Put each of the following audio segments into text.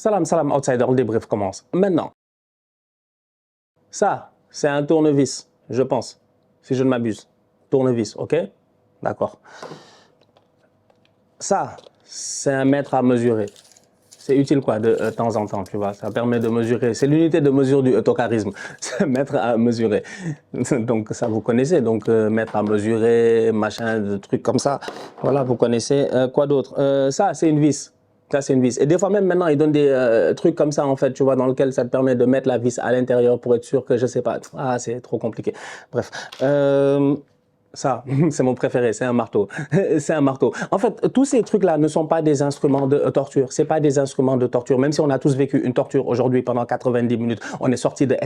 Salam, salam, outsider, le débrief commence. Maintenant, ça, c'est un tournevis, je pense, si je ne m'abuse. Tournevis, ok? D'accord. Ça, c'est un mètre à mesurer. C'est utile quoi de temps en temps, tu vois. Ça permet de mesurer. C'est l'unité de mesure du tokarisme. C'est mètre à mesurer. Donc ça vous connaissez. Donc mètre à mesurer, machin, de trucs comme ça. Voilà, vous connaissez. Quoi d'autre? Ça, c'est une vis. Ça, c'est une vis. Et des fois même maintenant, ils donnent des trucs comme ça, en fait, tu vois, dans lequel ça te permet de mettre la vis à l'intérieur pour être sûr que, je sais pas, ah, c'est trop compliqué. Bref. Ça, c'est mon préféré, c'est un marteau. C'est un marteau. En fait, tous ces trucs-là ne sont pas des instruments de torture. C'est pas des instruments de torture. Même si on a tous vécu une torture aujourd'hui pendant 90 minutes, on est sorti de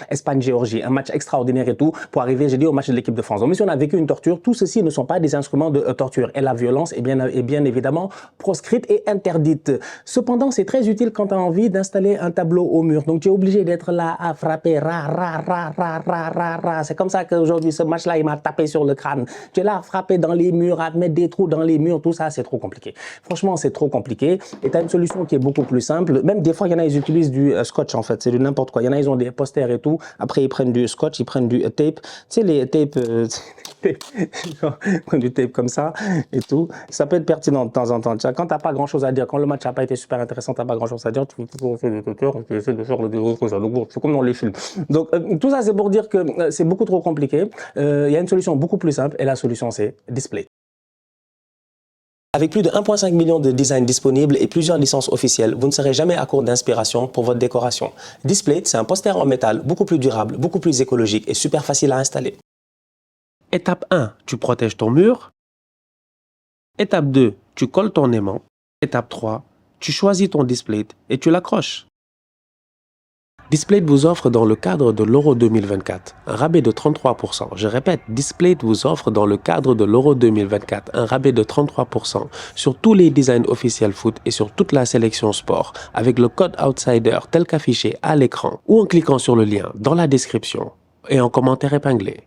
Espagne-Géorgie, un match extraordinaire et tout, pour arriver, j'ai dit, au match de l'équipe de France. Donc, même si on a vécu une torture, tout ceci ne sont pas des instruments de torture. Et la violence est bien évidemment proscrite et interdite. Cependant, c'est très utile quand tu as envie d'installer un tableau au mur. Donc, tu es obligé d'être là à frapper, C'est comme ça qu'aujourd'hui, ce match-là, il m'a tapé sur le crâne. Tu es là à frapper dans les murs, à mettre des trous dans les murs, tout ça, c'est trop compliqué. Franchement, c'est trop compliqué. Et tu as une solution qui est beaucoup plus simple. Même des fois, il y en a, ils utilisent du scotch, en fait. C'est du n'importe quoi. Il y en a, ils ont des posters et tout. Après, ils prennent du scotch, ils prennent du tape. Tu sais, les tapes, du tape comme ça et tout. Ça peut être pertinent de temps en temps. Quand tu n'as pas grand-chose à dire, quand le match n'a pas été super intéressant, tu n'as pas grand-chose à dire, tu essaies de faire le déroulé comme ça. Donc, c'est comme dans les films. Donc, tout ça, c'est pour dire que c'est beaucoup trop compliqué. Il y a une solution beaucoup plus simple et la solution, c'est Displate. Avec plus de 1,5 million de designs disponibles et plusieurs licences officielles, vous ne serez jamais à court d'inspiration pour votre décoration. Displate, c'est un poster en métal beaucoup plus durable, beaucoup plus écologique et super facile à installer. Étape 1, tu protèges ton mur. Étape 2, tu colles ton aimant. Étape 3, tu choisis ton Displate et tu l'accroches. Displate vous offre dans le cadre de l'Euro 2024 un rabais de 33%. Je répète, Displate vous offre dans le cadre de l'Euro 2024 un rabais de 33% sur tous les designs officiels foot et sur toute la sélection sport avec le code OUTSIDER tel qu'affiché à l'écran ou en cliquant sur le lien dans la description et en commentaire épinglé.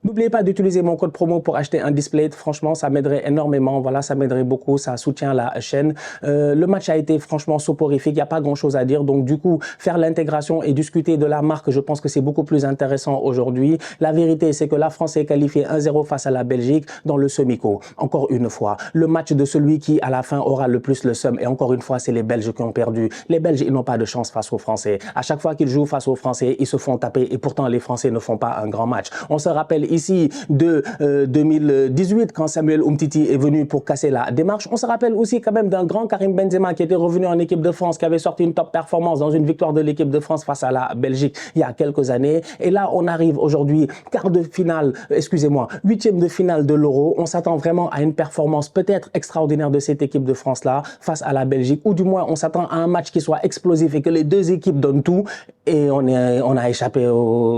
N'oubliez pas d'utiliser mon code promo pour acheter un Displate. Franchement, ça m'aiderait énormément. Voilà, ça m'aiderait beaucoup. Ça soutient la chaîne. Le match a été franchement soporifique. Il n'y a pas grand-chose à dire. Donc, du coup, faire l'intégration et discuter de la marque, je pense que c'est beaucoup plus intéressant aujourd'hui. La vérité, c'est que la France est qualifiée 1-0 face à la Belgique dans le semi-co. Encore une fois, le match de celui qui, à la fin, aura le plus le seum. Et encore une fois, c'est les Belges qui ont perdu. Les Belges, ils n'ont pas de chance face aux Français. À chaque fois qu'ils jouent face aux Français, ils se font taper. Et pourtant, les Français ne font pas un grand match. On se rappelle ici de 2018 quand Samuel Umtiti est venu pour casser la démarche. On se rappelle aussi quand même d'un grand Karim Benzema qui était revenu en équipe de France, qui avait sorti une top performance dans une victoire de l'équipe de France face à la Belgique il y a quelques années. Et là, on arrive aujourd'hui huitième de finale de l'Euro. On s'attend vraiment à une performance peut-être extraordinaire de cette équipe de France-là face à la Belgique, ou du moins on s'attend à un match qui soit explosif et que les deux équipes donnent tout. Et on a échappé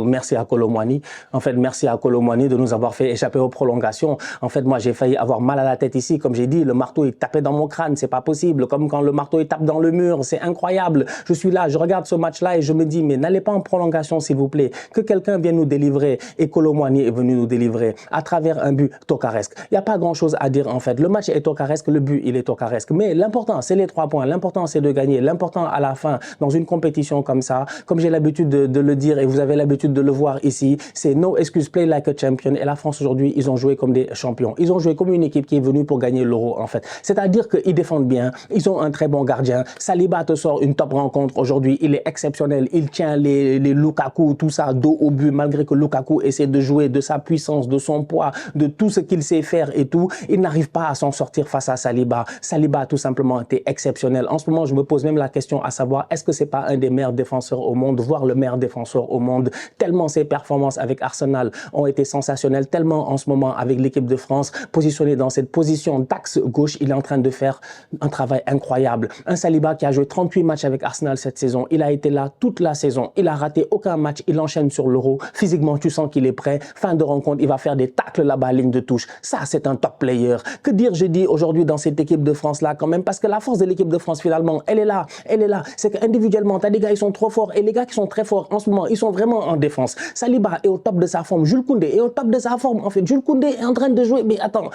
merci à Kolo Muani. En fait, merci à Kolo Muani de nous avoir fait échapper aux prolongations. En fait, moi, j'ai failli avoir mal à la tête ici. Comme j'ai dit, le marteau, il tapait dans mon crâne. C'est pas possible. Comme quand le marteau, il tape dans le mur. C'est incroyable. Je suis là, je regarde ce match-là et je me dis, mais n'allez pas en prolongation, s'il vous plaît. Que quelqu'un vienne nous délivrer. Et Kolo Muani est venu nous délivrer à travers un but tocaresque. Il n'y a pas grand-chose à dire, en fait. Le match est tocaresque, le but, il est tocaresque. Mais l'important, c'est les 3 points. L'important, c'est de gagner. L'important, à la fin, dans une compétition comme ça, comme j'ai l'habitude de le dire et vous avez l'habitude de le voir ici, c'est no excuse, play like a champion. Et la France aujourd'hui, ils ont joué comme des champions. Ils ont joué comme une équipe qui est venue pour gagner l'Euro, en fait. C'est-à-dire qu'ils défendent bien, ils ont un très bon gardien. Saliba te sort une top rencontre aujourd'hui, il est exceptionnel. Il tient les Lukaku, tout ça, dos au but, malgré que Lukaku essaie de jouer de sa puissance, de son poids, de tout ce qu'il sait faire et tout. Il n'arrive pas à s'en sortir face à Saliba. Saliba a tout simplement été exceptionnel. En ce moment, je me pose même la question à savoir, est-ce que c'est pas un des meilleurs défenseurs au monde, voire le meilleur défenseur au monde, tellement ses performances avec Arsenal ont été sensationnelles, tellement en ce moment avec l'équipe de France, positionné dans cette position d'axe gauche, il est en train de faire un travail incroyable. Un Saliba qui a joué 38 matchs avec Arsenal cette saison, il a été là toute la saison, il a raté aucun match, il enchaîne sur l'Euro, physiquement tu sens qu'il est prêt, fin de rencontre, il va faire des tacles là-bas à ligne de touche, ça c'est un top player. Que dire, je dis aujourd'hui dans cette équipe de France là quand même, parce que la force de l'équipe de France finalement, elle est là, c'est qu'individuellement, t'as des gars, ils sont trop forts, et les gars qui sont très forts en ce moment, ils sont vraiment en défense. Saliba est au top de sa forme, Jules Koundé est au top de sa forme, en fait, Jules Koundé est en train de jouer, mais attends,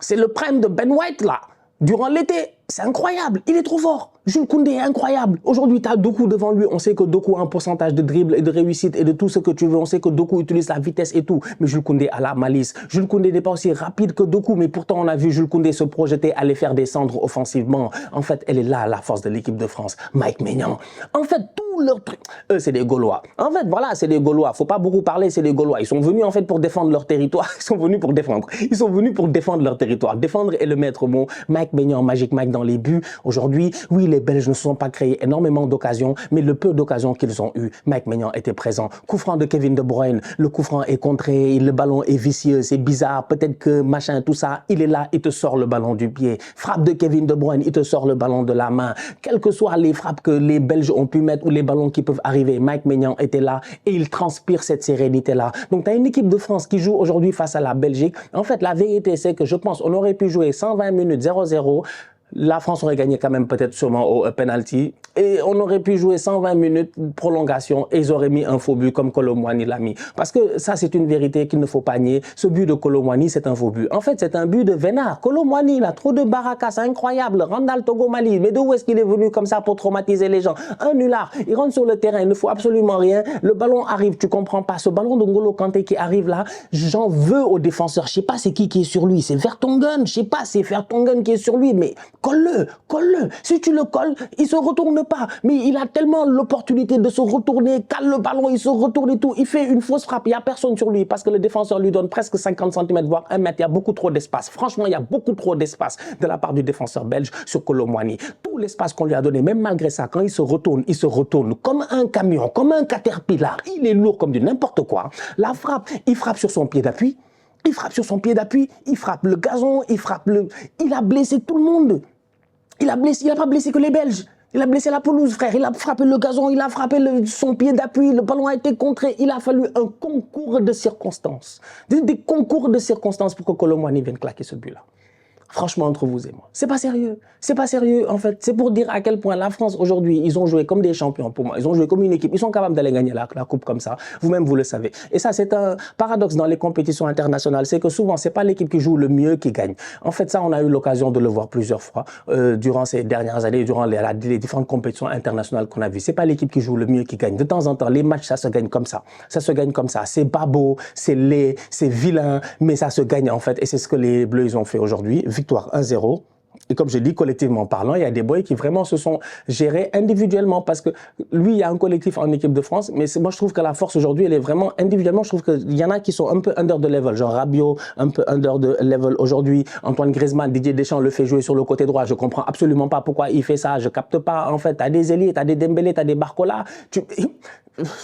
c'est le prime de Ben White là. Durant l'été, c'est incroyable, il est trop fort. Jules Koundé est incroyable. Aujourd'hui, tu as Doku devant lui. On sait que Doku a un pourcentage de dribble et de réussite et de tout ce que tu veux. On sait que Doku utilise la vitesse et tout. Mais Jules Koundé a la malice. Jules Koundé n'est pas aussi rapide que Doku, mais pourtant on a vu Jules Koundé se projeter, aller faire des centres offensivement. En fait, elle est là, la force de l'équipe de France. Mike Maignan. En fait, tout leur truc, eux, c'est des Gaulois. En fait, voilà, c'est des Gaulois. Faut pas beaucoup parler, c'est des Gaulois. Ils sont venus en fait pour défendre leur territoire. Ils sont venus pour défendre. Ils sont venus pour défendre leur territoire. Défendre est le maître mot. Mike Maignan, Magic Mike dans les buts. Aujourd'hui, oui, les Belges ne se sont pas créés énormément d'occasions, mais le peu d'occasions qu'ils ont eu, Mike Maignan était présent. Coup franc de Kevin De Bruyne, le coup franc est contré, le ballon est vicieux, c'est bizarre, peut-être que machin, tout ça, il est là, il te sort le ballon du pied. Frappe de Kevin De Bruyne, il te sort le ballon de la main. Quelles que soient les frappes que les Belges ont pu mettre ou les ballons qui peuvent arriver, Mike Maignan était là et il transpire cette sérénité-là. Donc, tu as une équipe de France qui joue aujourd'hui face à la Belgique. En fait, la vérité, c'est que je pense qu'on aurait pu jouer 120 minutes 0-0. La France aurait gagné quand même peut-être sûrement au penalty et on aurait pu jouer 120 minutes de prolongation et ils auraient mis un faux but comme Kolo Muani l'a mis. Parce que ça, c'est une vérité qu'il ne faut pas nier. Ce but de Kolo Muani, c'est un faux but. En fait, c'est un but de Vénard. Kolo Muani, il a trop de baraka, c'est incroyable. Randall Togo Mali, mais d'où est-ce qu'il est venu comme ça pour traumatiser les gens? Un nulard, il rentre sur le terrain, il ne faut absolument rien. Le ballon arrive, tu comprends pas. Ce ballon de N'Golo Kanté qui arrive là, j'en veux aux défenseurs. Je sais pas c'est qui est sur lui. C'est Vertonghen, je sais pas, c'est Vertonghen qui est sur lui, mais colle-le, colle-le. Si tu le colles, il se retourne pas. Mais il a tellement l'opportunité de se retourner, cale le ballon, il se retourne et tout. Il fait une fausse frappe, il n'y a personne sur lui parce que le défenseur lui donne presque 50 cm, voire 1 mètre. Il y a beaucoup trop d'espace. Franchement, il y a beaucoup trop d'espace de la part du défenseur belge sur Kolo Muani. Tout l'espace qu'on lui a donné, même malgré ça, quand il se retourne comme un camion, comme un caterpillar. Il est lourd comme du n'importe quoi. La frappe, il frappe sur son pied d'appui. Il frappe sur son pied d'appui, il frappe le gazon, il a blessé tout le monde. Il n'a pas blessé que les Belges. Il a blessé la pelouse, frère. Il a frappé le gazon, il a frappé son pied d'appui. Le ballon a été contré. Il a fallu un concours de circonstances. Des concours de circonstances pour que Kolo Muani vienne claquer ce but-là. Franchement, entre vous et moi. C'est pas sérieux. C'est pas sérieux, en fait. C'est pour dire à quel point la France, aujourd'hui, ils ont joué comme des champions pour moi. Ils ont joué comme une équipe. Ils sont capables d'aller gagner la coupe comme ça. Vous-même, vous le savez. Et ça, c'est un paradoxe dans les compétitions internationales. C'est que souvent, c'est pas l'équipe qui joue le mieux qui gagne. En fait, ça, on a eu l'occasion de le voir plusieurs fois durant ces dernières années, durant les différentes compétitions internationales qu'on a vues. C'est pas l'équipe qui joue le mieux qui gagne. De temps en temps, les matchs, ça se gagne comme ça. Ça se gagne comme ça. C'est pas beau, c'est laid, c'est vilain, mais ça se gagne, en fait. Et c'est ce que les Bleus, ils ont fait aujourd'hui. Victoire 1-0. Et comme je dis, collectivement parlant, il y a des boys qui vraiment se sont gérés individuellement parce que lui, il y a un collectif en équipe de France, mais moi, je trouve que la force aujourd'hui, elle est vraiment individuellement. Je trouve qu'il y en a qui sont un peu under de level, genre Rabiot, un peu under de level aujourd'hui. Antoine Griezmann, Didier Deschamps le fait jouer sur le côté droit. Je comprends absolument pas pourquoi il fait ça. Je capte pas. En fait, t'as des Elie, t'as des Dembélé, t'as des Barcola.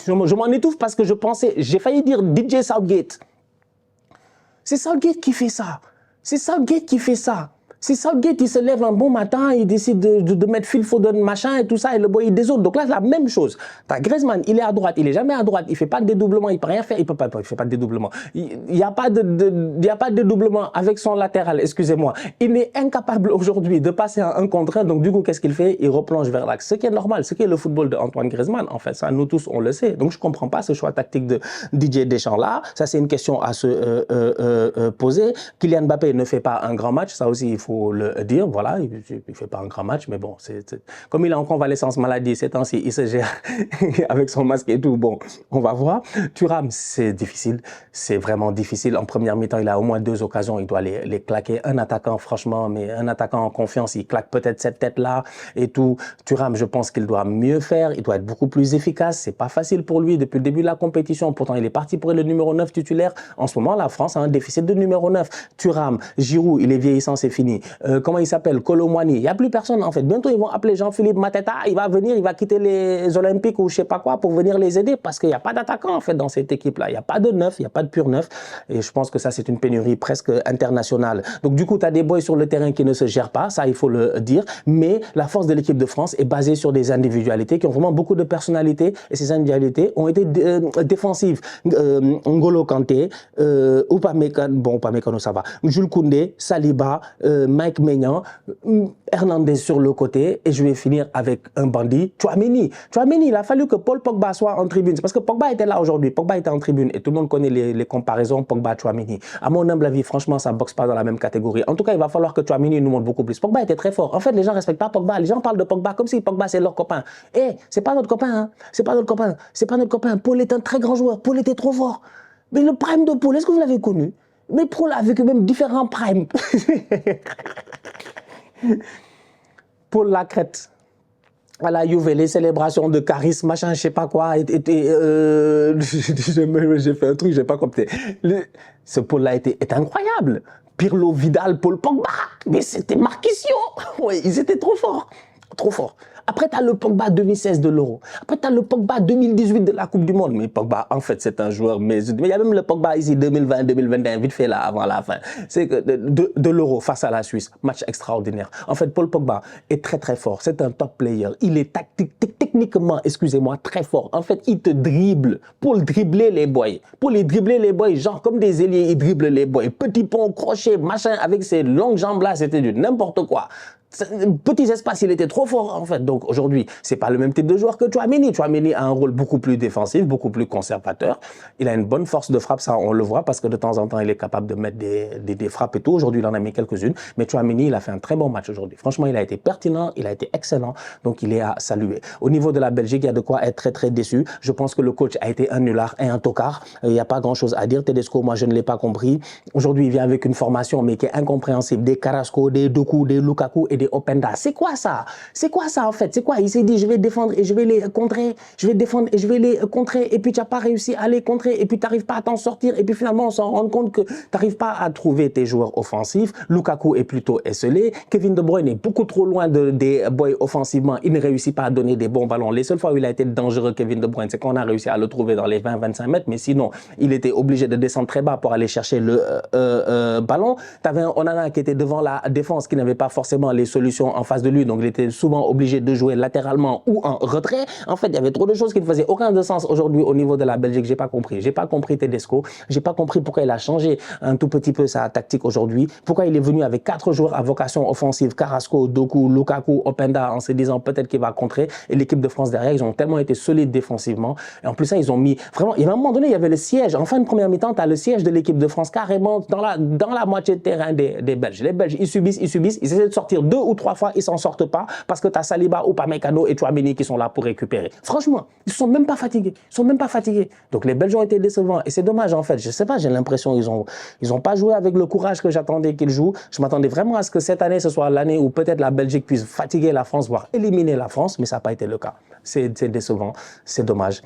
Je m'en étouffe parce que j'ai failli dire DJ Southgate. C'est Southgate qui fait ça. C'est Southgate qui fait ça. Si Southgate, il se lève un bon matin, il décide de mettre Phil Foden, machin et tout ça, et le boy, il désordre. Donc là, c'est la même chose. T'as Griezmann, il est à droite, il est jamais à droite, il fait pas de dédoublement, il peut rien faire, il fait pas de dédoublement. Il y a pas de dédoublement avec son latéral, excusez-moi. Il est incapable aujourd'hui de passer à un contre un, donc du coup, qu'est-ce qu'il fait? Il replonge vers l'axe. Ce qui est normal, ce qui est le football d'Antoine Griezmann, en fait, ça, nous tous, on le sait. Donc je comprends pas ce choix tactique de Didier Deschamps là. Ça, c'est une question à se poser. Kylian Mbappé ne fait pas un grand match, ça aussi, il faut le dire, voilà, il ne fait pas un grand match, mais bon, comme il est en convalescence maladie ces temps-ci, il se gère avec son masque et tout, bon, on va voir. Thuram, c'est difficile, c'est vraiment difficile. En première mi-temps, il a au moins 2 occasions, il doit les claquer. Un attaquant, franchement, mais un attaquant en confiance, il claque peut-être cette tête-là et tout. Thuram, je pense qu'il doit mieux faire, il doit être beaucoup plus efficace, c'est pas facile pour lui depuis le début de la compétition, pourtant il est parti pour être le numéro 9 titulaire. En ce moment, la France a un déficit de numéro 9. Thuram, Giroud, il est vieillissant, c'est fini. Comment il s'appelle? Kolo Muani. Il n'y a plus personne en fait. Bientôt ils vont appeler Jean-Philippe Mateta. Il va venir, il va quitter les Olympiques ou je sais pas quoi pour venir les aider parce qu'il n'y a pas d'attaquant en fait dans cette équipe-là. Il n'y a pas de neuf, il n'y a pas de pur neuf. Et je pense que ça c'est une pénurie presque internationale. Donc du coup tu as des boys sur le terrain qui ne se gèrent pas, ça il faut le dire. Mais la force de l'équipe de France est basée sur des individualités qui ont vraiment beaucoup de personnalité et ces individualités ont été défensives. N'Golo Kanté, Upamecano, bon Upamecano ça va. Jules Koundé, Saliba, Mike Maignan, Hernandez sur le côté et je vais finir avec un bandit, Tchouaméni. Tchouaméni, il a fallu que Paul Pogba soit en tribune. C'est parce que Pogba était là aujourd'hui, Pogba était en tribune et tout le monde connaît les comparaisons Pogba-Tchouaméni. À mon humble avis, franchement, ça ne boxe pas dans la même catégorie. En tout cas, il va falloir que Tchouaméni nous montre beaucoup plus. Pogba était très fort. En fait, les gens ne respectent pas Pogba. Les gens parlent de Pogba comme si Pogba c'est leur copain. Eh, c'est pas notre copain, hein. C'est pas notre copain. C'est pas notre copain. Paul est un très grand joueur. Paul était trop fort. Mais le prime de Paul, est-ce que vous l'avez connu? Mais Paul a vécu même différents primes. Paul Lacrette, à la Juve, les célébrations de charisme, machin, je sais pas quoi, j'ai fait un truc, j'ai pas compté. Ce Paul-là est incroyable. Pirlo, Vidal, Paul Pogba, mais c'était Marquisio. Oui, ils étaient trop forts, trop forts. Après, tu as le Pogba 2016 de l'Euro. Après, tu as le Pogba 2018 de la Coupe du Monde. Mais Pogba, en fait, c'est un joueur. Mais il y a même le Pogba ici 2020-2021, vite fait là, avant la fin. C'est que de l'Euro face à la Suisse. Match extraordinaire. En fait, Paul Pogba est très, très fort. C'est un top player. Il est techniquement, excusez-moi, très fort. En fait, il te dribble. Pour dribbler les boys. Pour les dribbler les boys, genre comme des ailiers, il dribble les boys. Petit pont, crochet, machin, avec ses longues jambes-là, c'était du n'importe quoi. Petits espaces, il était trop fort en fait. Donc aujourd'hui, c'est pas le même type de joueur que Tchouaméni. Tchouaméni a un rôle beaucoup plus défensif, beaucoup plus conservateur. Il a une bonne force de frappe, ça on le voit parce que de temps en temps, il est capable de mettre des frappes et tout. Aujourd'hui, il en a mis quelques-unes. Mais Tchouaméni, il a fait un très bon match aujourd'hui. Franchement, il a été pertinent, il a été excellent. Donc il est à saluer. Au niveau de la Belgique, il y a de quoi être très très déçu. Je pense que le coach a été un nulard et un tocard. Il n'y a pas grand chose à dire. Tedesco, moi je ne l'ai pas compris. Aujourd'hui, il vient avec une formation mais qui est incompréhensible. Des Carrasco, des Doku, des Lukaku et des Openda. C'est quoi ça? C'est quoi ça en fait? C'est quoi? Il s'est dit je vais défendre et je vais les contrer, je vais défendre et je vais les contrer et puis tu n'as pas réussi à les contrer et puis tu n'arrives pas à t'en sortir et puis finalement on s'en rend compte que tu n'arrives pas à trouver tes joueurs offensifs. Lukaku est plutôt esselé, Kevin De Bruyne est beaucoup trop loin des boys offensivement, il ne réussit pas à donner des bons ballons. Les seules fois où il a été dangereux Kevin De Bruyne, c'est quand on a réussi à le trouver dans les 20-25 mètres, mais sinon il était obligé de descendre très bas pour aller chercher le ballon. Tu avais un Onana qui était devant la défense qui n'avait pas forcément les solutions en face de lui, donc il était souvent obligé de jouer latéralement ou en retrait. En fait, il y avait trop de choses qui ne faisaient aucun de sens aujourd'hui au niveau de la Belgique. J'ai pas compris. J'ai pas compris Tedesco. J'ai pas compris pourquoi il a changé un tout petit peu sa tactique aujourd'hui. Pourquoi il est venu avec 4 joueurs à vocation offensive, Carrasco, Doku, Lukaku, Openda, en se disant peut-être qu'il va contrer. Et l'équipe de France derrière, ils ont tellement été solides défensivement. Et en plus ça, ils ont mis vraiment. Et à un moment donné, il y avait le siège. En fin de première mi-temps, tu as le siège de l'équipe de France carrément dans la moitié de terrain des Belges. Les Belges, ils subissent, ils essaient de sortir 2 ou 3 fois, ils s'en sortent pas parce que tu as Saliba, Upamecano et Tchouaméni qui sont là pour récupérer. Franchement, ils ne sont même pas fatigués. Ils sont même pas fatigués. Donc les Belges ont été décevants et c'est dommage en fait. Je sais pas, j'ai l'impression qu'ils ont pas joué avec le courage que j'attendais qu'ils jouent. Je m'attendais vraiment à ce que cette année ce soit l'année où peut-être la Belgique puisse fatiguer la France, voire éliminer la France, mais ça n'a pas été le cas. C'est décevant, c'est dommage.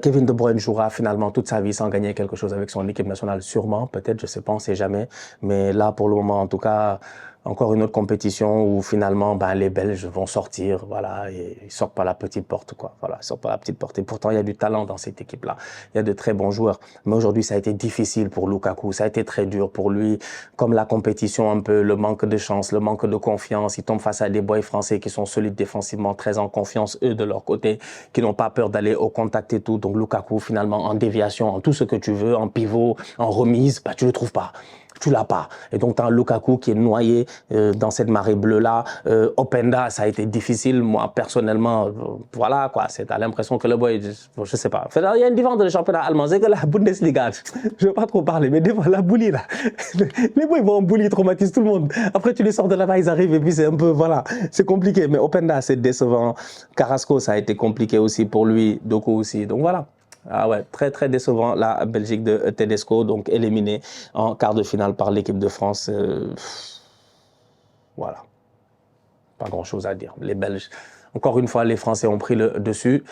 Kevin De Bruyne jouera finalement toute sa vie sans gagner quelque chose avec son équipe nationale, sûrement, peut-être, je sais pas, on sait jamais. Mais là, pour le moment, en tout cas, encore une autre compétition où finalement, les Belges vont sortir, voilà, et ils sortent par la petite porte, quoi. Voilà, ils sortent par la petite porte. Et pourtant, il y a du talent dans cette équipe-là. Il y a de très bons joueurs. Mais aujourd'hui, ça a été difficile pour Lukaku. Ça a été très dur pour lui. Comme la compétition, un peu, le manque de chance, le manque de confiance. Il tombe face à des boys français qui sont solides défensivement, très en confiance, eux, de leur côté, qui n'ont pas peur d'aller au contact et tout. Donc, Lukaku, finalement, en déviation, en tout ce que tu veux, en pivot, en remise, tu le trouves pas. Tu l'as pas. Et donc, tu as un Lukaku qui est noyé dans cette marée bleue-là. Openda, ça a été difficile. Moi, personnellement, voilà, quoi. Tu as l'impression que le boy, je sais pas. Il y a une différence de le championnat allemand. C'est que la Bundesliga, je veux pas trop parler, mais des fois, la bully, là. Les boys vont en bully, ils traumatisent tout le monde. Après, tu les sors de là-bas, ils arrivent et puis c'est un peu, voilà. C'est compliqué. Mais Openda, c'est décevant. Carrasco, ça a été compliqué aussi pour lui. Doku aussi. Donc, voilà. Ah ouais, très très décevant la Belgique de Tedesco, donc éliminée en quart de finale par l'équipe de France. Voilà, pas grand chose à dire. Les Belges, encore une fois, les Français ont pris le dessus.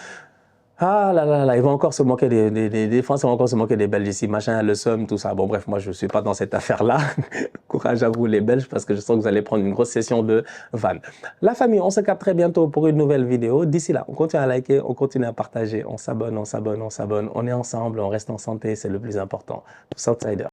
Ah là là là, ils vont encore se moquer des Français vont encore se moquer des Belges ici, machin, le seum, tout ça. Bon bref, moi je ne suis pas dans cette affaire-là. Courage à vous les Belges parce que je sens que vous allez prendre une grosse session de vannes. La famille, on se capte très bientôt pour une nouvelle vidéo. D'ici là, on continue à liker, on continue à partager, on s'abonne, on s'abonne, on s'abonne. On est ensemble, on reste en santé, c'est le plus important. Southsider.